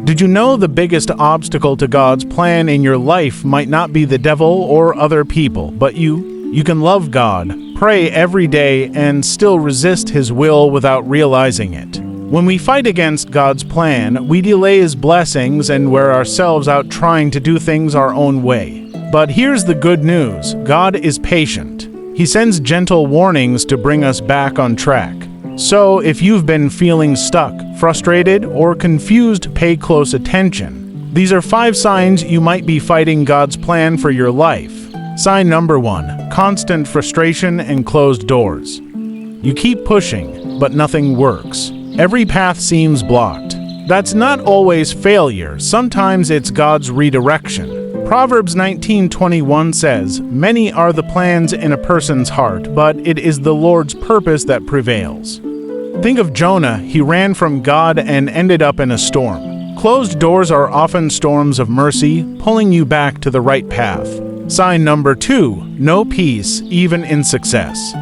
Did you know the biggest obstacle to God's plan in your life might not be the devil or other people, but you? You can love God, pray every day, and still resist His will without realizing it. When we fight against God's plan, we delay His blessings and wear ourselves out trying to do things our own way. But here's the good news: God is patient. He sends gentle warnings to bring us back on track. So, if you've been feeling stuck, frustrated, or confused, pay close attention. These are 5 signs you might be fighting God's plan for your life. Sign number 1: constant frustration and closed doors. You keep pushing, but nothing works. Every path seems blocked. That's not always failure. Sometimes it's God's redirection. Proverbs 19:21 says, "Many are the plans in a person's heart, but it is the Lord's purpose that prevails." Think of Jonah. He ran from God and ended up in a storm. Closed doors are often storms of mercy, pulling you back to the right path. Sign number 2: no peace, even in success.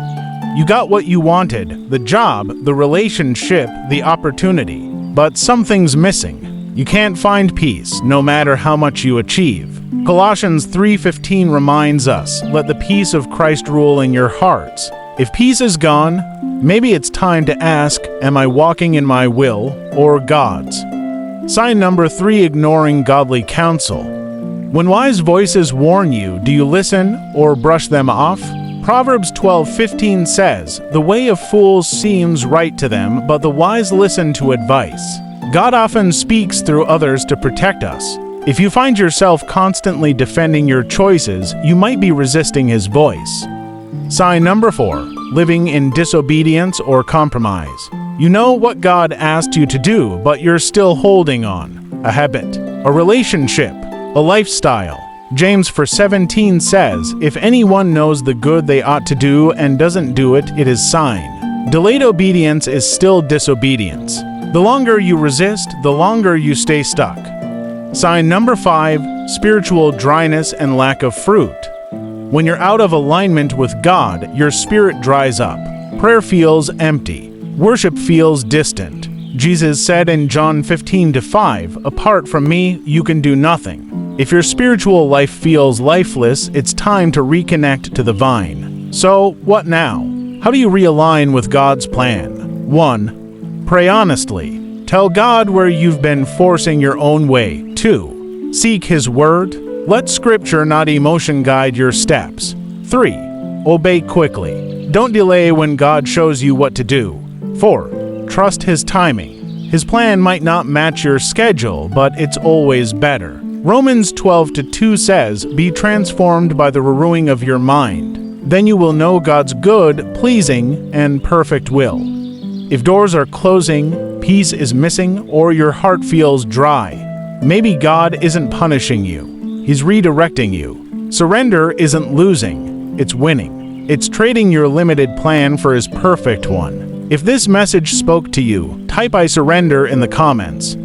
You got what you wanted: the job, the relationship, the opportunity. But something's missing. You can't find peace, no matter how much you achieve. Colossians 3:15 reminds us, "Let the peace of Christ rule in your hearts." If peace is gone, maybe it's time to ask, am I walking in my will or God's? Sign number 3: ignoring godly counsel. When wise voices warn you, do you listen or brush them off? Proverbs 12:15 says, "The way of fools seems right to them, but the wise listen to advice." God often speaks through others to protect us. If you find yourself constantly defending your choices, you might be resisting His voice. Sign number 4: living in disobedience or compromise. You know what God asked you to do, but you're still holding on. A habit, a relationship, a lifestyle. James 4:17 says, "If anyone knows the good they ought to do and doesn't do it, it is sign." Delayed obedience is still disobedience. The longer you resist, the longer you stay stuck. Sign number 5: spiritual dryness and lack of fruit. When you're out of alignment with God, your spirit dries up. Prayer feels empty. Worship feels distant. Jesus said in John 15:5, "Apart from me, you can do nothing." If your spiritual life feels lifeless, it's time to reconnect to the vine. So, what now? How do you realign with God's plan? 1. Pray honestly. Tell God where you've been forcing your own way. 2. Seek His Word. Let Scripture, not emotion, guide your steps. 3. Obey quickly. Don't delay when God shows you what to do. 4. Trust His timing. His plan might not match your schedule, but it's always better. Romans 12:2 says, "Be transformed by the renewing of your mind. Then you will know God's good, pleasing, and perfect will." If doors are closing, peace is missing, or your heart feels dry, maybe God isn't punishing you. He's redirecting you. Surrender isn't losing, it's winning. It's trading your limited plan for His perfect one. If this message spoke to you, type "I surrender" in the comments.